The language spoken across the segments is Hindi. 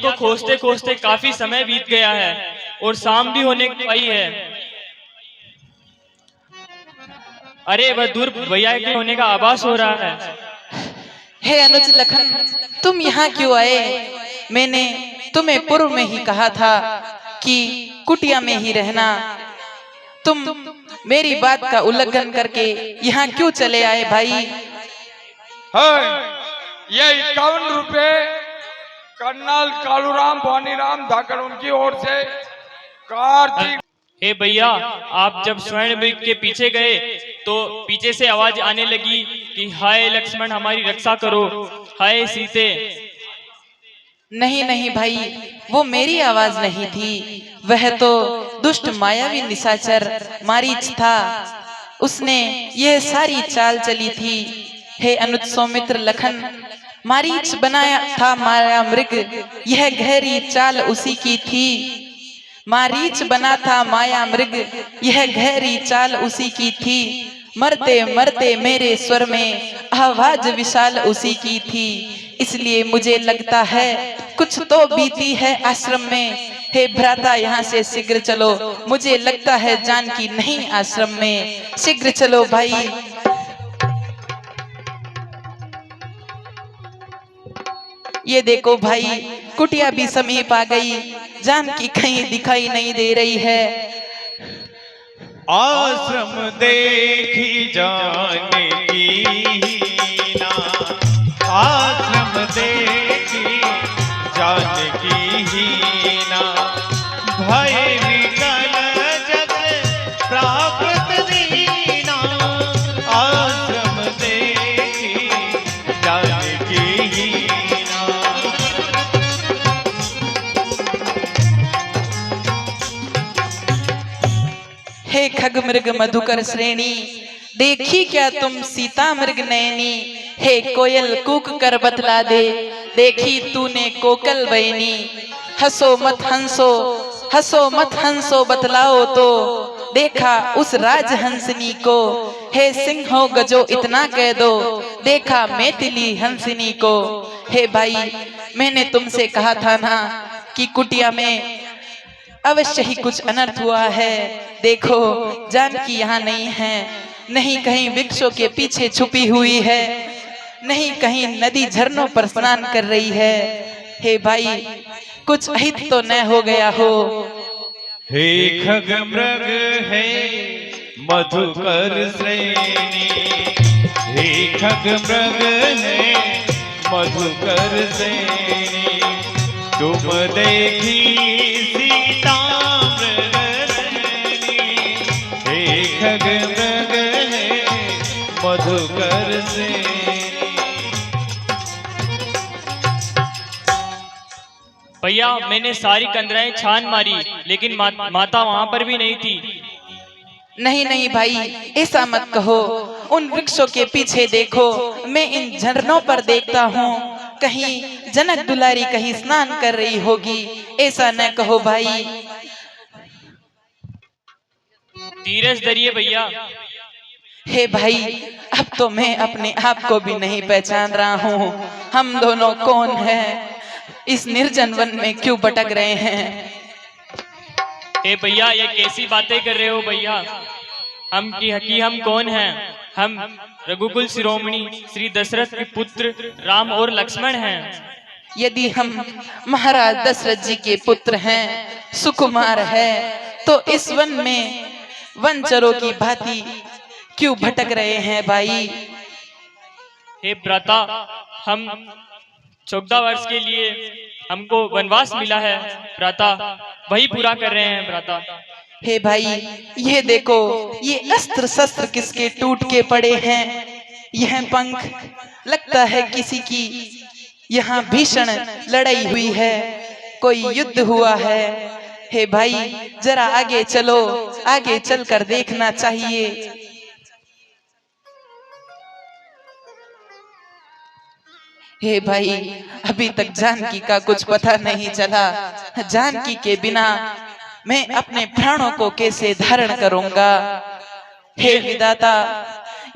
को खोजते खोजते काफी समय बीत गया है और शाम भी होने आई है। अरे वह दूर भैया के होने का आभास हो रहा है। हे अनुज लखन, तुम यहाँ क्यों आए? मैंने तुम्हें पूर्व में ही कहा था कि कुटिया में ही रहना। तुम मेरी बात का उल्लंघन करके यहाँ क्यों चले आए भाई? ये 51 रुपए कर्नल कालूराम भवानीराम धाकड़ उनकी ओर से कार्तिक। हे भैया, आप जब स्वर्ण मृग के पीछे गए तो पीछे से आवाज आने लगी कि हाय लक्ष्मण हमारी रक्षा करो, हाय सीते। नहीं नहीं भाई, वो मेरी आवाज नहीं थी, वह तो दुष्ट मायावी निशाचर मारीच था। उसने यह सारी चाल चली थी। हे अनुज सौमित्र लखन, मारीच बनाया था माया मृग, यह गहरी चाल उसी की थी। मारीच बना था माया मृग, यह गहरी चाल उसी की थी। मरते मरते मेरे स्वर में आवाज विशाल उसी की थी। इसलिए मुझे लगता है कुछ तो बीती है आश्रम में। हे भ्राता, यहाँ से शीघ्र चलो, मुझे लगता है जानकी नहीं आश्रम में। शीघ्र चलो भाई। ये देखो भाई, कुटिया भी समीप आ गई, जानकी कहीं दिखाई नहीं दे रही है। आश्रम देखी जाने की ना, आश्रम देखी जाने की ना, भय विकल जग प्राकृत दीना। आश्रम देखी जाने की ना। हे खग मृग मधुकर श्रेणी, देखी क्या तुम सीता मृग नैनी। हे कोयल कूक कर बतला दे, देखी तूने कोकल बहनी। हंसो मत हंसो, हंसो मत हंसो, बतलाओ तो देखा उस राज हंसनी को। हे सिंहो गजो इतना कह दो, देखा मैथिली हंसनी को। हे भाई, मैंने तुमसे कहा था ना कि कुटिया में अवश्य ही कुछ अनर्थ हुआ है। देखो जानकी यहाँ नहीं है, नहीं कहीं वृक्षों के पीछे छुपी हुई है, नहीं कहीं नदी झरनों पर स्नान कर रही है। हे भाई, कुछ अहित तो न हो गया हो। हे खग मृग है मधुकर श्रेणी, हे खग मृग है मधुकर श्रेणी। तुम देखी सीता मृग नैनी, हे खग मृग है मधुकर श्रेणी। भैया, मैंने सारी कंदराएं छान मारी, लेकिन माता वहां पर भी नहीं थी। नहीं नहीं भाई, ऐसा मत कहो। उन वृक्षों के पीछे देखो, मैं इन झरनों पर देखता हूँ, कहीं जनक दुलारी कहीं स्नान कर रही होगी। ऐसा न कहो भाई। धीरज धरिए भैया। हे भाई, अब तो मैं अपने आप को भी नहीं पहचान रहा हूँ। हम दोनों कौन हैं? इस निर्जन वन में क्यों भटक रहे हैं? हे भैया, ये कैसी बातें कर रहे हो भैया? हम कौन हैं? हम रघुकुल शिरोमणि श्री दशरथ के पुत्र राम और लक्ष्मण हैं। यदि हम महाराज दशरथ जी के पुत्र हैं, सुकुमार है, तो इस वन में वनचरों की भांति क्यों भटक रहे हैं भाई? हे भ्राता, हम 14 वर्ष के लिए हमको वनवास मिला है भ्राता, वही पूरा कर रहे हैं भ्राता। हे भाई, ये देखो, ये अस्त्र शस्त्र किसके टूट के पड़े हैं? यह पंख लगता है किसी की यहाँ भीषण लड़ाई हुई है, कोई युद्ध हुआ है। हे भाई, जरा आगे चलो, आगे चलकर देखना चाहिए। हे भाई, अभी तक जानकी का कुछ पता नहीं चला। जानकी के बिना मैं अपने प्राणों को कैसे धारण करूंगा? हे विधाता,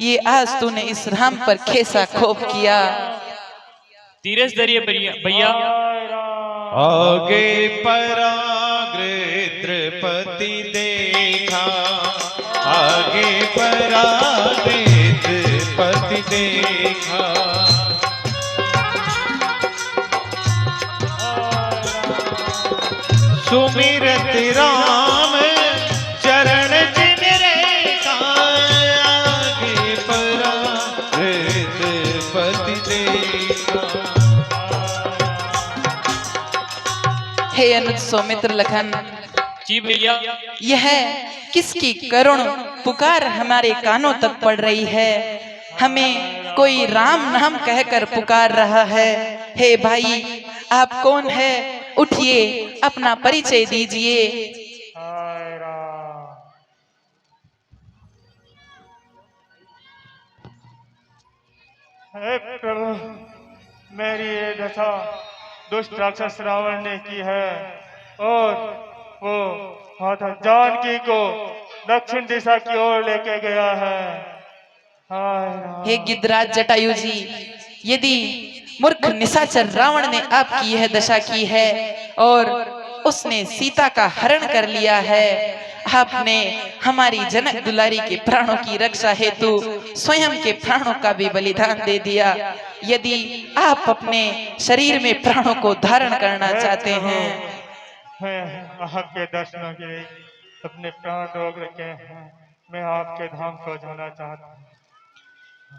ये आज तूने इस राम पर कैसा खोप किया? धीरज धरिए भैया। आगे पराग्रपति देखा, आगे पराग्रपति देखा। सुमिरत राम चरण जिन रेखा, आगे पराग्रपति देखा। हे अनुज सौमित्र लखन, जी भैया। यह किसकी करुण पुकार हमारे कानों तक पड़ रही है। हमें कोई राम नाम कहकर पुकार रहा है। हे भाई, आप कौन है? उठिए, अपना परिचय दीजिए। हे प्रभु, मेरी ये दशा दुष्ट राक्षस रावण ने की है और वो माता जानकी को दक्षिण दिशा की ओर लेके गया है। हाय राम। हे गिद्धराज जटायु जी, यदि मूर्ख निशाचर रावण ने आपकी यह दशा की है और उसने सीता का हरण कर लिया है, आपने हमारी जनक दुलारी के प्राणों की रक्षा हेतु स्वयं के प्राणों का भी बलिदान दे दिया। यदि आप अपने शरीर में प्राणों को धारण करना चाहते हैं, मैं आपके दर्शनों के लिए अपने प्राण रोक रखे हैं। मैं आपके धाम को जाना चाहता हूँ।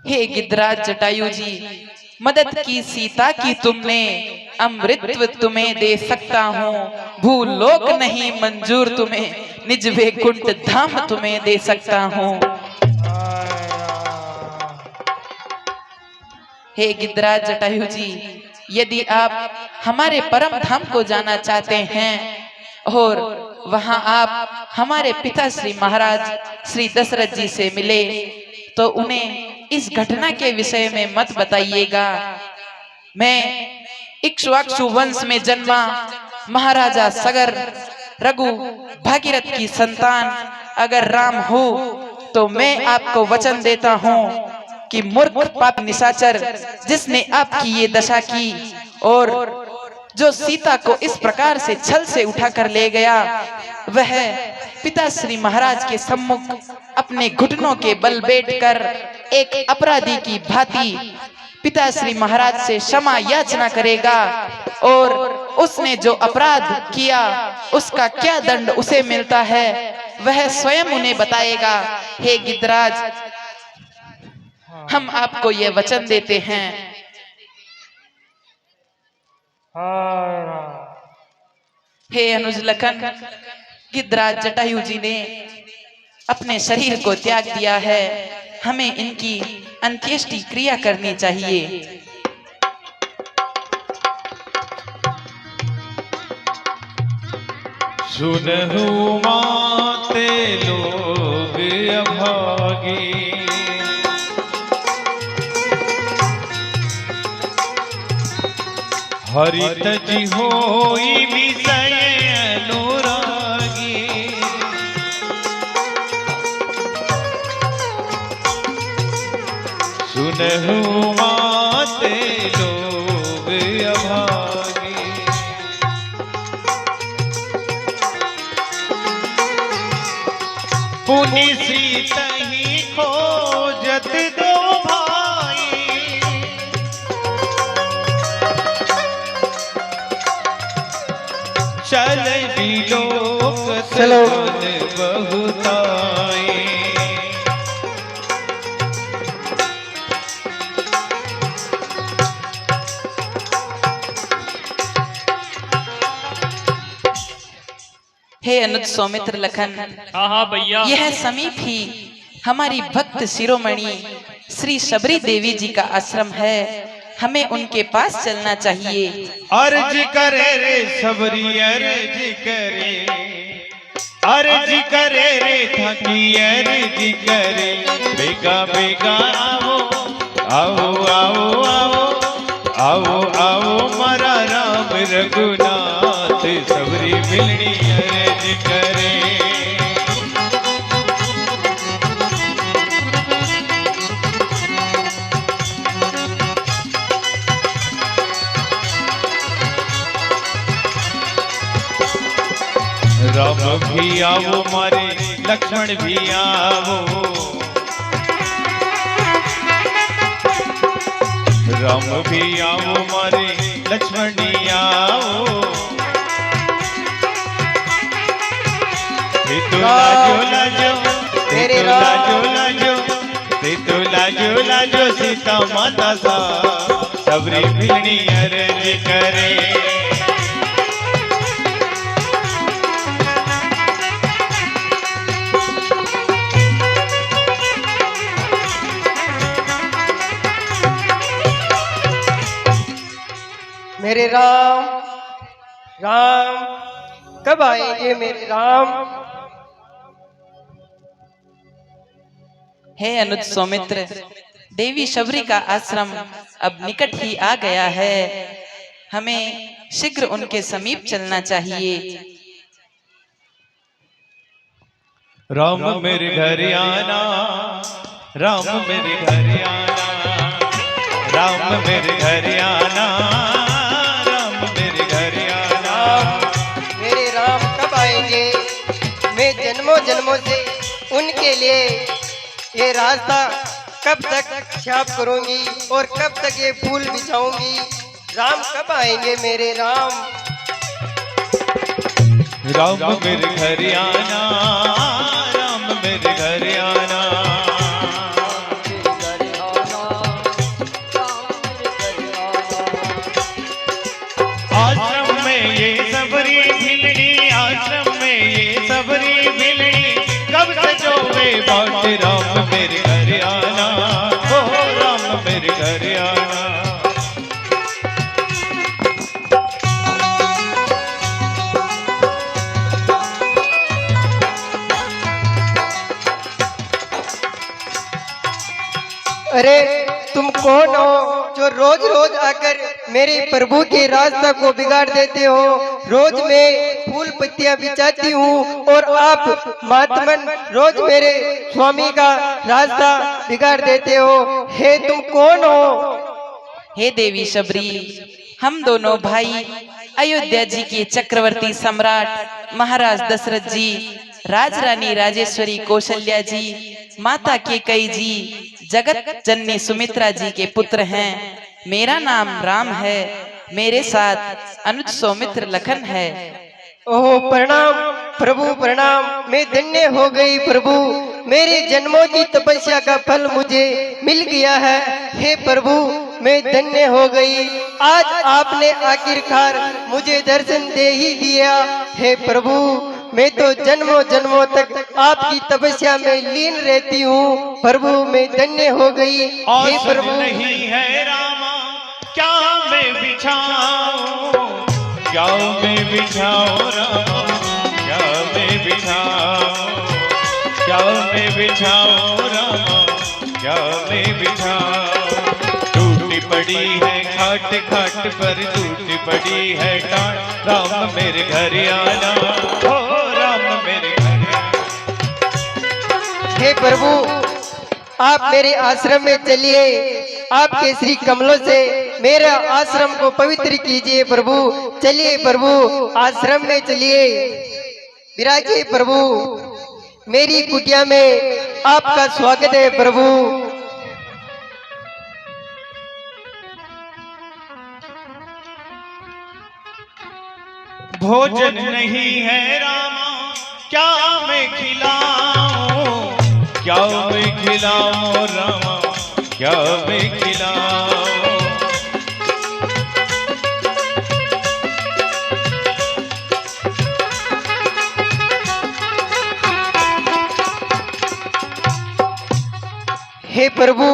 हे गिद्धराज जटायु जी, मदद की सीता की तुमने, अमृतत्व तुम्हें दे सकता हूँ। भूलोक नहीं मंजूर तुम्हें, निज वैकुंठ धाम तुम्हें दे सकता हूँ। हे गिद्धराज जटायु जी, यदि आप हमारे परम धाम को जाना चाहते हैं और वहां आप हमारे पिता श्री महाराज श्री दशरथ जी से मिले, तो उन्हें इस घटना के विषय में मत बताइएगा। मैं इक्ष्वाकु वंश में जन्मा महाराजा सगर रघु भागीरथ की संतान अगर राम हो, तो मैं आपको वचन देता हूँ कि मूर्ख पापी निशाचर जिसने आपकी ये दशा की और जो सीता को इस प्रकार से छल से उठाकर ले गया, वह पिता श्री महाराज के सम्मुख अपने घुटनों के बल बैठकर एक अपराधी की भांति पिता श्री महाराज से क्षमा याचना करेगा और उसने जो अपराध किया उसका क्या दंड उसे मिलता है वह स्वयं उन्हें बताएगा। हे गिद्धराज, हम आपको ये वचन देते हैं। हे अनुज लखन, गिद्धराज जटायु जी ने अपने शरीर को त्याग दिया है, हमें इनकी अंत्येष्टि क्रिया करनी चाहिए। सुनहु माते लोग अभागे, हरित जी होई विषय अनुरागी। सुनहु माते लोग अभागे, पुनि सीता ही खोजत दो भाई। चल बिलोक सलन बहुताई। हे अनुज सौमित्र लखन, हाँ हाँ भैया। यह समीप ही हमारी भक्त शिरोमणि श्री शबरी देवी जी का आश्रम है, हमें उनके पास चलना चाहिए। अर्ज करे रे सबरी अर्ज करे, अर्ज करे रे थकी अर्ज करे। बेगा बेगा आओ आओ आओ आओ आओ आओ मारा राम रघुनाथ, सबरी मिलनी अर्ज करे। भी आओ मारे लक्ष्मण भी आओ, राम भी आओ मारे लक्ष्मण भी आओ। तो लाजो लाजो, तो लाजो लाजो, तो लाजो लाजो सीता माता सा सबरी भिलनी अर्ज करे। मेरे राम, राम कब आएंगे मेरे राम? हे अनुज सौमित्र, देवी शबरी का आश्रम अब निकट ही आ गया है, हमें शीघ्र उनके समीप चलना चाहिए। राम मेरे घर आना, राम मेरे घर आना, राम मेरे घर आना, राम मेरे घर आना। मेरे राम कब आएंगे? मैं जन्मों जन्मों से उनके लिए ये रास्ता कब तक छाप करूंगी और कब तक ये फूल बिछाऊंगी? राम कब आएंगे मेरे राम? राम मेरे घर आना, राम मेरे घर आना। आश्रम में ये सबरी भिलनी, आश्रम में ये सबरी भिलनी, कब सजोगे बाट राम मेरे घर आना, हो राम मेरे घर आना। अरे तुम कौन हो जो रोज रोज आकर मेरे प्रभु के रास्ता को बिगाड़ देते हो? रोज मैं फूल पत्तियां बिछाती हूँ और आप महात्मन रोज मेरे स्वामी का रास्ता बिगाड़ देते हो। हे तुम कौन हो? हे देवी शबरी, हम दोनों भाई अयोध्या जी के चक्रवर्ती सम्राट महाराज दशरथ जी, राजरानी राजेश्वरी कौशल्या जी, माता केकई जी, जगत जननी सुमित्रा जी के पुत्र हैं। मेरा नाम राम है, मेरे साथ अनुज सौमित्र लखन है। ओह प्रणाम प्रभु प्रणाम, मैं धन्य हो गई प्रभु, मेरे जन्मों की तपस्या का फल मुझे मिल गया है। हे प्रभु मैं धन्य हो गई, आज आपने आखिरकार मुझे दर्शन दे ही दिया। हे प्रभु मैं तो जन्मों जन्मों तक आपकी तपस्या में लीन रहती हूँ। प्रभु मैं धन्य हो गई। हे प्रभु नहीं है रामा क्या मैं बिछाऊं, क्या मैं बिछाऊं रामा, क्या मैं बिछाऊं, क्या मैं बिछाऊं रामा, क्या मैं बिछाऊं। टूटी पड़ी है खाट खाट पर, टूटी पड़ी है टाट, राम मेरे घर आना, हो राम मेरे घर आना। हे प्रभु आप मेरे आश्रम में चलिए, आपके श्री कमलों से मेरे आश्रम को पवित्र कीजिए। प्रभु चलिए, प्रभु आश्रम में चलिए, विराजिए प्रभु, मेरी कुटिया में आपका स्वागत है प्रभु। भोजन नहीं है रामा क्या मैं खिलाऊं, क्या मैं खिलाऊं रामा, क्या मैं खिलाऊं। हे प्रभु,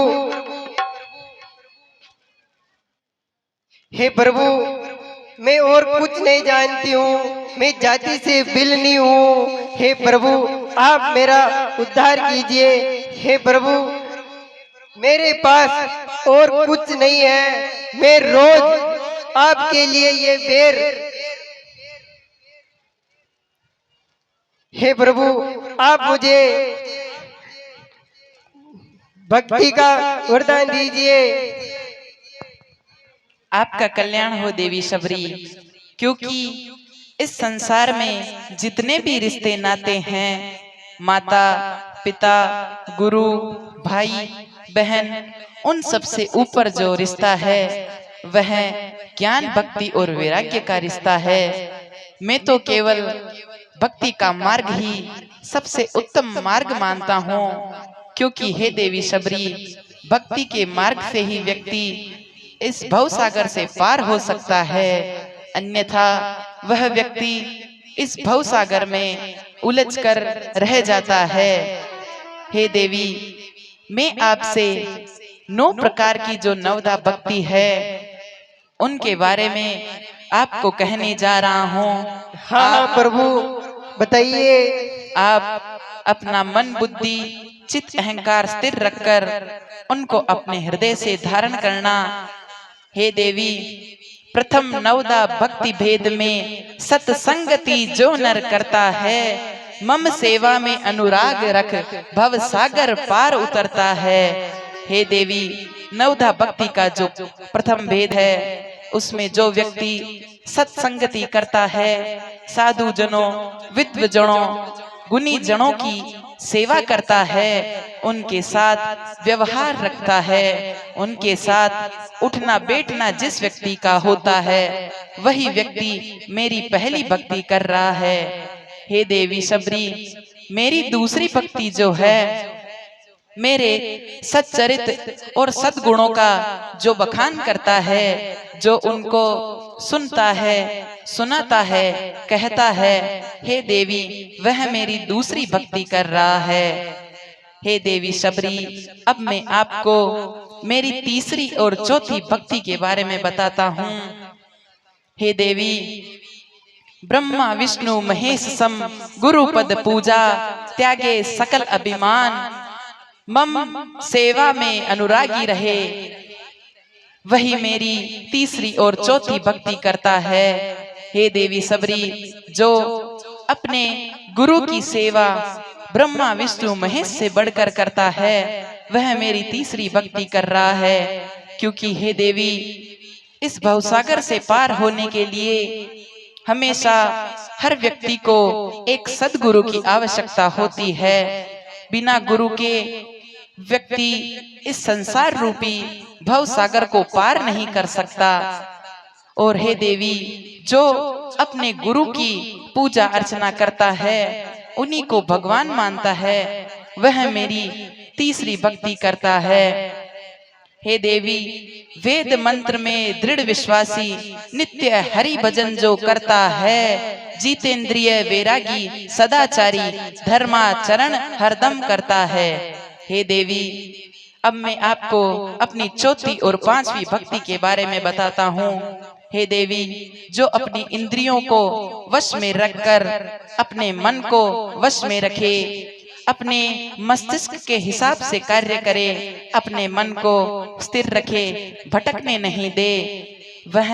हे प्रभु मैं और कुछ नहीं जानती हूँ, मैं जाति से बिलनी हूँ। हे प्रभु आप मेरा उद्धार कीजिए। हे प्रभु मेरे पास और कुछ नहीं है, मैं रोज आपके लिए ये बेर। हे प्रभु आप मुझे भक्ति का वरदान दीजिए। आपका कल्याण हो देवी शबरी, क्योंकि इस संसार में जितने भी रिश्ते नाते हैं, माता पिता गुरु भाई बहन, उन सबसे ऊपर जो रिश्ता है वह ज्ञान भक्ति और वैराग्य का रिश्ता है। मैं तो केवल भक्ति का मार्ग ही सबसे उत्तम मार्ग मानता हूँ, क्योंकि हे देवी शबरी, भक्ति के मार्ग से ही व्यक्ति इस भवसागर से पार हो सकता है, अन्यथा वह व्यक्ति इस भवसागर में उलझकर रह जाता है। हे देवी, मैं आपसे 9 प्रकार की जो नवदा भक्ति है उनके बारे में आपको कहने जा रहा हूँ। हाँ प्रभु, बताइए। आप अपना मन बुद्धि चित्त अहंकार स्थिर रखकर उनको अपने हृदय से धारण करना। हे देवी, प्रथम नवदा भक्ति भेद में सत्संगति जो नर करता है, मम सेवा में अनुराग रख भव सागर पार उतरता है। हे देवी, नवदा भक्ति का जो प्रथम भेद है उसमें जो व्यक्ति सत्संगति करता है, साधु जनों विद्वजनों गुणी जनों की सेवा करता है, उनके साथ व्यवहार रखता है, उनके साथ उठना बैठना जिस व्यक्ति का होता है वही व्यक्ति मेरी पहली भक्ति कर रहा है। हे देवी शबरी, मेरी दूसरी भक्ति जो है मेरे सच्चरित और सद्गुणों का जो बखान करता है, जो उनको सुनता है सुनाता है कहता है, हे देवी वह मेरी दूसरी भक्ति कर रहा है। हे देवी शबरी, अब मैं आपको मेरी तीसरी और चौथी भक्ति के बारे में बताता हूँ। हे देवी, ब्रह्मा विष्णु महेश सम गुरु पद पूजा, त्यागे सकल अभिमान, मम सेवा में अनुरागी रहे, वही मेरी तीसरी और चौथी भक्ति करता है। हे देवी सबरी, जो अपने गुरु की सेवा ब्रह्मा विष्णु महेश से बढ़कर करता है वह मेरी तीसरी भक्ति कर रहा है, क्योंकि हे देवी, इस भवसागर से पार होने के लिए हमेशा हर व्यक्ति को एक सद्गुरु की आवश्यकता होती है। बिना गुरु के व्यक्ति इस संसार रूपी भव सागर को पार नहीं कर सकता। और हे देवी, जो अपने गुरु की पूजा अर्चना करता है, उन्हीं को भगवान मानता है, वह मेरी तीसरी भक्ति करता है। हे देवी, वेद मंत्र में दृढ़ विश्वासी नित्य हरि भजन जो करता है, जितेंद्रिय वैरागी सदाचारी धर्माचरण हरदम करता है। हे देवी, अब मैं आपको अपनी चौथी और पांचवी भक्ति के बारे में बताता हूँ। हे देवी, जो अपनी इंद्रियों को वश में रखकर अपने मन को वश में रखे, अपने मस्तिष्क के हिसाब से कार्य करे, अपने मन को स्थिर रखे, भटकने नहीं दे, वह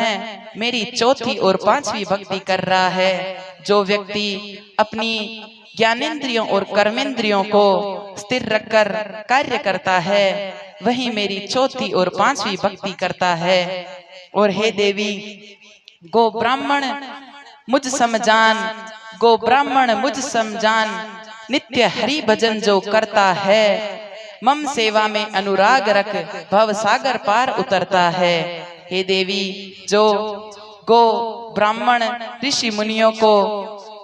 मेरी चौथी और पांचवी भक्ति कर रहा है। जो व्यक्ति अपनी ज्ञानेंद्रियों और कर्मेंद्रियों को स्थिर रखकर कार्य करता है, वही मेरी चौथी और पांचवी भक्ति करता है। और हे देवी, गो ब्राह्मण मुझ समझान, गो ब्राह्मण मुझ समझान, नित्य हरि भजन जो करता है, मम सेवा में अनुराग रख भव सागर पार उतरता है। हे देवी, जो गो ब्राह्मण ऋषि मुनियों को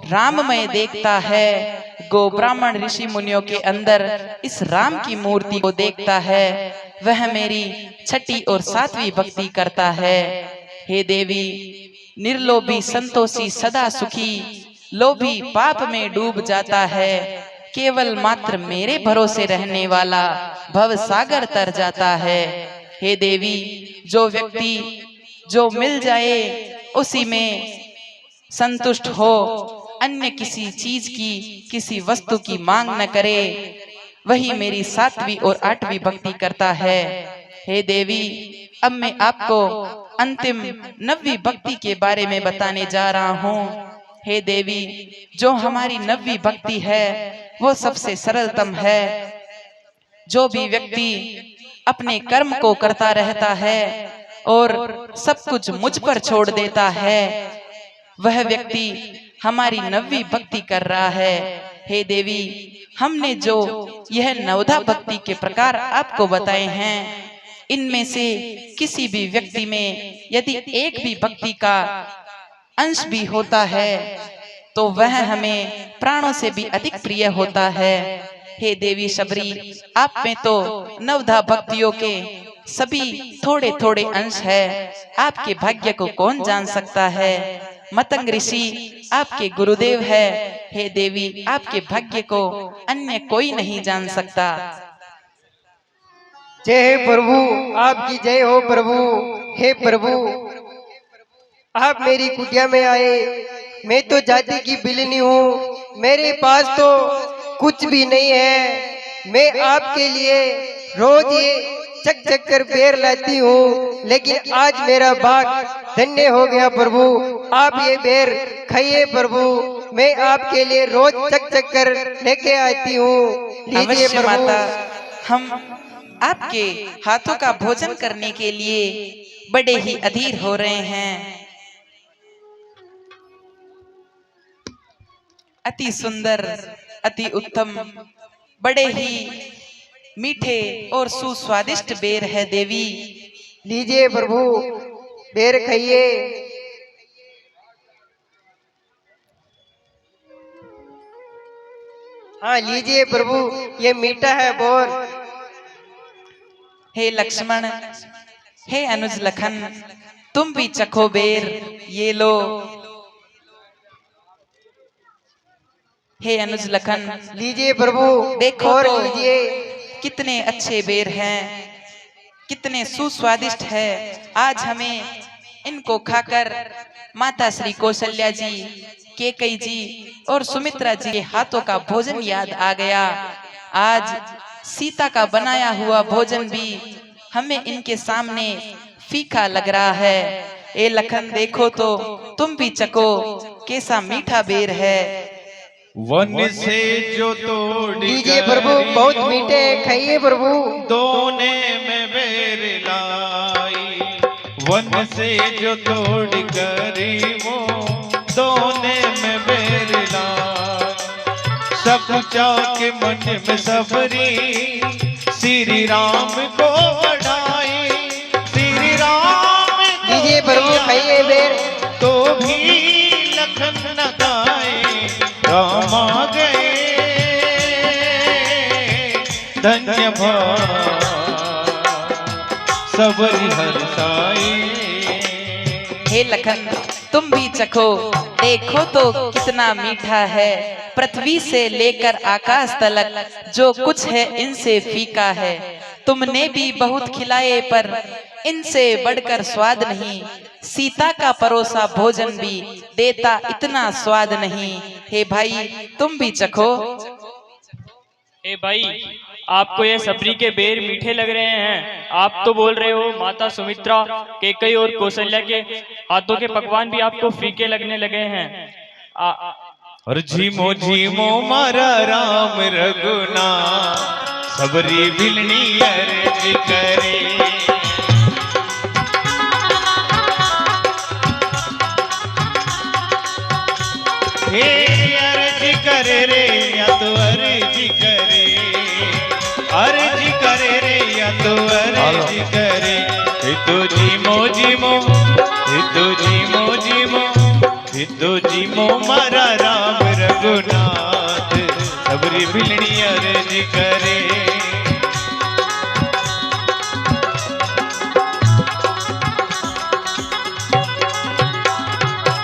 राममय देखता है, गो ब्राह्मण ऋषि मुनियों के अंदर इस राम की मूर्ति को देखता है, वह मेरी छठी और सातवीं भक्ति करता है। हे देवी, निर्लोभी संतोषी सदा सुखी, लोभी पाप में डूब जाता है, केवल मात्र मेरे भरोसे रहने वाला भव सागर तर जाता है। हे देवी, जो व्यक्ति जो मिल जाए उसी में संतुष्ट हो, अन्य किसी चीज की किसी वस्तु की मांग न करे, वही मेरी सातवीं और आठवीं भक्ति करता है। हे देवी, अब मैं आपको अंतिम नवीं भक्ति के बारे में बताने जा रहा हूँ। हे देवी, जो हमारी नवीं भक्ति है वो सबसे सरलतम है। जो भी व्यक्ति अपने कर्म को करता रहता है और सब कुछ मुझ पर छोड़ देता है, वह व्यक्ति हमारी नवी भक्ति कर रहा है। हे देवी, हमने जो यह नवधा भक्ति के प्रकार आपको बताए हैं, इनमें से किसी भी व्यक्ति में यदि एक भी भक्ति का अंश भी होता है तो वह हमें प्राणों से भी अधिक प्रिय होता है। हे देवी शबरी, आप में तो नवधा भक्तियों के सभी थोड़े थोड़े अंश है। आपके भाग्य को कौन जान सकता है? मतंग ऋषि आपके गुरुदेव है। हे देवी, आपके भाग्य को अन्य कोई नहीं जान सकता। जय हे प्रभु, आपकी जय हो प्रभु। हे प्रभु, आप मेरी कुटिया में आए। मैं तो जाति की बिलनी हूँ, मेरे पास तो कुछ भी नहीं है। मैं आपके लिए रोज ये चक चक कर बेर लाती हूँ, लेकिन आज मेरा भाग धन्य हो गया प्रभु। आप ये बेर खाइए प्रभु, मैं आपके लिए रोज चक चक कर लेके आती हूँ। लीजिए अवश्य प्रभु। माता, हम आपके हाथों का भोजन करने के लिए बड़े ही अधीर हो रहे हैं। अति सुंदर, अति उत्तम, बड़े ही मीठे और सुस्वादिष्ट बेर है देवी। लीजिए प्रभु, बेर खाइए। हाँ लीजिए प्रभु, ये मीठा है बहुत। हे लक्ष्मण, हे अनुज लखन, तुम भी चखो बेर, ये लो। हे अनुज लखन, लीजिए प्रभु, देखो और तो लीजिए। कितने अच्छे बेर हैं, कितने सुस्वादिष्ट है। आज हमें इनको खाकर माता श्री कौशल्या जी, केकई जी और सुमित्रा जी के हाथों का भोजन याद आ गया। आज सीता का बनाया हुआ भोजन भी हमें इनके सामने फीका लग रहा है। ए लखन, देखो तो तुम भी चखो, कैसा मीठा बेर है। वन से जो तोड़ लीजिए प्रभु, बहुत मीठे हैं, खाइए प्रभु। दोने में बेर लाई, वन से जो तोड़ करी वो दोने में बेर लाई। सब के मन में सबरी श्री राम को बढ़ाई, श्री राम को लीजिए प्रभु, खाइए बेर। तो भी लखन न गाए, राम आ गए धन्य भाग सबरी हर्षाए। हे लखन, तुम भी चखो, देखो तो कितना मीठा है। पृथ्वी से लेकर आकाश तलक जो कुछ है इनसे फीका है। तुमने भी बहुत खिलाए पर इनसे बढ़कर स्वाद नहीं। सीता का परोसा भोजन भी देता इतना स्वाद नहीं। हे भाई, तुम भी चखो। ए भाई, आपको ये सबरी के बेर मीठे लग रहे हैं। आप तो बोल रहे हो माता सुमित्रा, केकई और कौशल्या के हाथों के पकवान भी आपको फीके लगने लगे हैं। और झीमो झीमो मारा राम रघुना, सबरी बिलनी अर्ज करे। हे अर्ज करे रे या तो अर्ज करे, अर्ज करे रे या तो अर्ज करे। हितो जीमो जीमो, हितो जीमो जीमो, हितो जीमो मारा राम रघुनाथ, सबरी बिलनी अर्ज करे।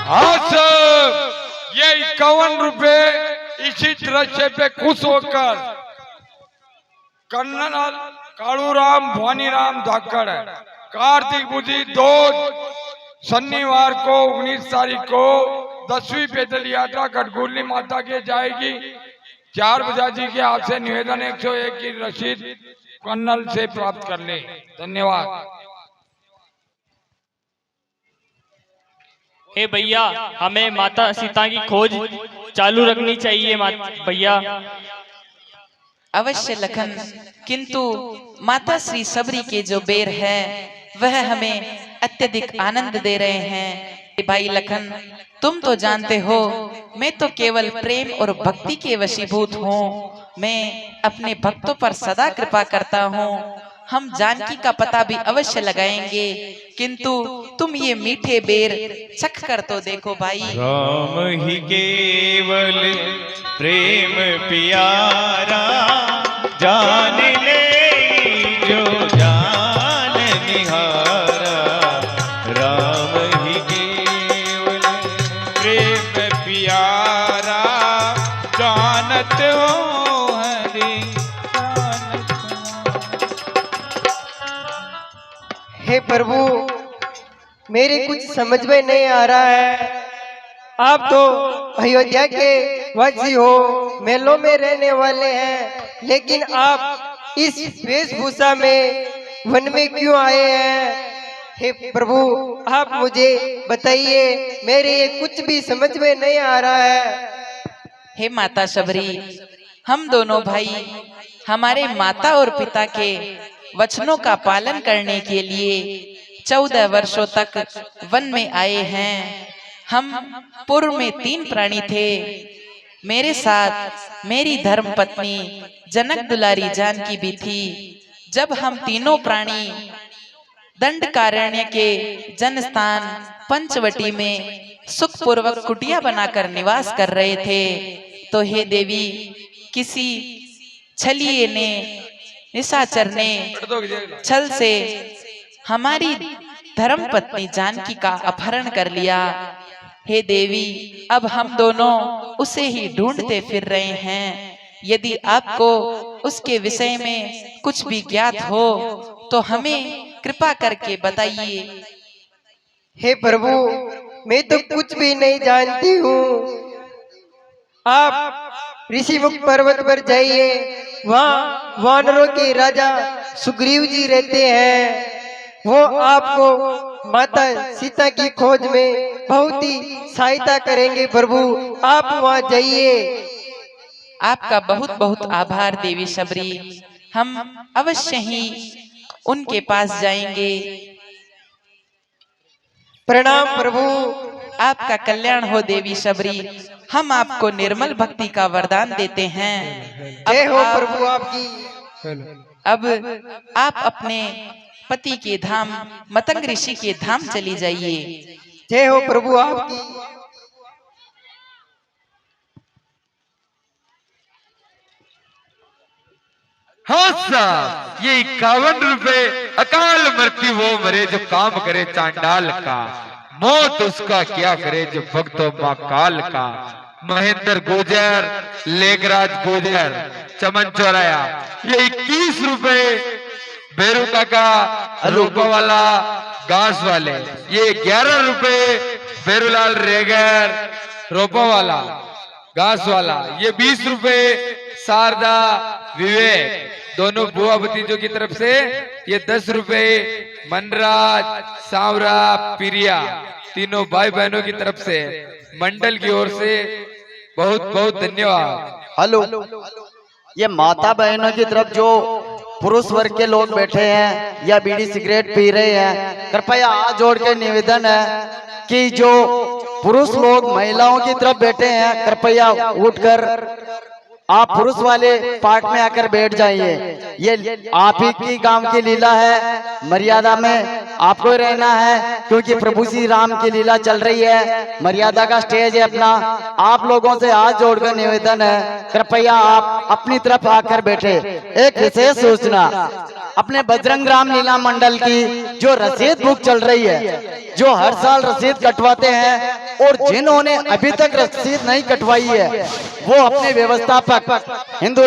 हाँ सर, ये 51 रुपए इसी दृश्य पे खुश होकर कर्नल कालूराम भवानीराम धाकड़ है। कार्तिक बुद्धि 2 शनिवार को 19 तारीख को 10वीं पैदल यात्रा कटगुरली माता के जाएगी। 4 बजा जी के आपसे निवेदन 101 की रसीद कर्नल से प्राप्त कर ले। धन्यवाद। हे भैया, हमें माता सीता की खोज चालू रखनी चाहिए भैया। अवश्य लखन, किंतु माता श्री सबरी के जो बेर है वह हमें अत्यधिक आनंद दे रहे हैं। भाई लखन, तुम तो जानते हो मैं तो केवल प्रेम और भक्ति के वशीभूत हूँ। मैं अपने भक्तों पर सदा कृपा करता हूँ। हम जानकी का पता भी अवश्य लगाएंगे, किंतु तुम ये मीठे बेर चख कर तो देखो भाई। राम ही केवल प्रेम प्यारा, जान ले जो जान निहारा। राम ही केवल प्रेम प्यारा, जानत हो हरि जानत हे प्रभु, मेरे कुछ समझ में नहीं आ रहा है। आप तो अयोध्या के वासी हो, मेलों में रहने वाले हैं, लेकिन आप इस वेशभूषा में वन में क्यों आए हैं? हे प्रभु, आप मुझे बताइए, मेरे ये कुछ भी समझ में नहीं आ रहा है। हे माता शबरी, हम दोनों भाई हमारे माता और पिता के वचनों का पालन करने के लिए 14 वर्षों तक वन में आए हैं। हम पूर्व में 3 प्राणी थे। मेरे साथ मेरी धर्म पत्नी जनक दुलारी जानकी भी थी। जब हम तीनों प्राणी दंडकारण्य के जनस्थान पंचवटी में सुखपूर्वक कुटिया बनाकर निवास कर रहे थे, तो हे देवी, किसी छलिए ने, निशाचर ने छल से हमारी धर्म पत्नी जानकी का अपहरण कर लिया। हे देवी, अब हम दोनों उसे ही ढूंढते फिर रहे हैं। यदि आपको उसके विषय में कुछ भी ज्ञात हो तो हमें कृपा करके बताइए। हे प्रभु, मैं तो कुछ भी नहीं जानती हूँ। आप ऋषिमुख पर्वत पर जाइए, वहाँ वानरों के राजा सुग्रीव जी रहते हैं। वो आपको माता सीता की खोज में बहुत ही सहायता करेंगे। प्रभु, आप वहाँ जाइए। आपका बहुत बहुत आभार देवी शबरी। हम अवश्य ही उनके पास जाएंगे। प्रणाम प्रभु। आपका कल्याण हो देवी शबरी। हम आपको निर्मल भक्ति का वरदान देते हैं। जय हो अब प्रभु आपकी। अब आप अपने पति के धाम मतंग ऋषि के धाम चली जाइए। जय हो प्रभु आपकी। हाँ साहब, ये 51 रुपए अकाल मृत्यु वो मरे जो काम करे चांडाल का, मौत उसका क्या करे जो भक्तों माँ काल का। महेंद्र गुजर, लेखराज गुजर, चमन चौराया। ये 21 रुपए बेरू काका रूपा वाला घास वाले। ये 11 रुपए बेरूलाल रेगर रोपा वाला घास वाला। ये 20 रुपए शारदा विवेक दोनों बुआ भतीजों की तरफ से। ये 10 रुपए मनराज सांवरा पिरिया तीनों भाई बहनों की तरफ से मंडल की ओर से बहुत बहुत धन्यवाद। हेलो, ये माता बहनों की तरफ जो पुरुष वर्ग के लोग बैठे हैं या बीड़ी सिगरेट पी रहे हैं, कृपया हाथ जोड़ के निवेदन है कि जो पुरुष लोग महिलाओं की तरफ बैठे हैं, कृपया उठकर आप पुरुष वाले पार्ट में आकर बैठ जाइए। ये आप ही की काम की लीला है, मर्यादा में आपको रहना है, क्योंकि प्रभु श्री राम की लीला चल रही है। मर्यादा का स्टेज है अपना। आप लोगों से हाथ जोड़कर निवेदन है, कृपया आप अपनी तरफ आकर बैठे। एक विशेष सूचना, अपने बजरंग राम लीला मंडल की जो रसीद बुक चल रही है, जो हर साल रसीद कटवाते हैं, और जिन्होंने अभी तक रसीद नहीं कटवाई है, वो अपने व्यवस्थापक हिंदू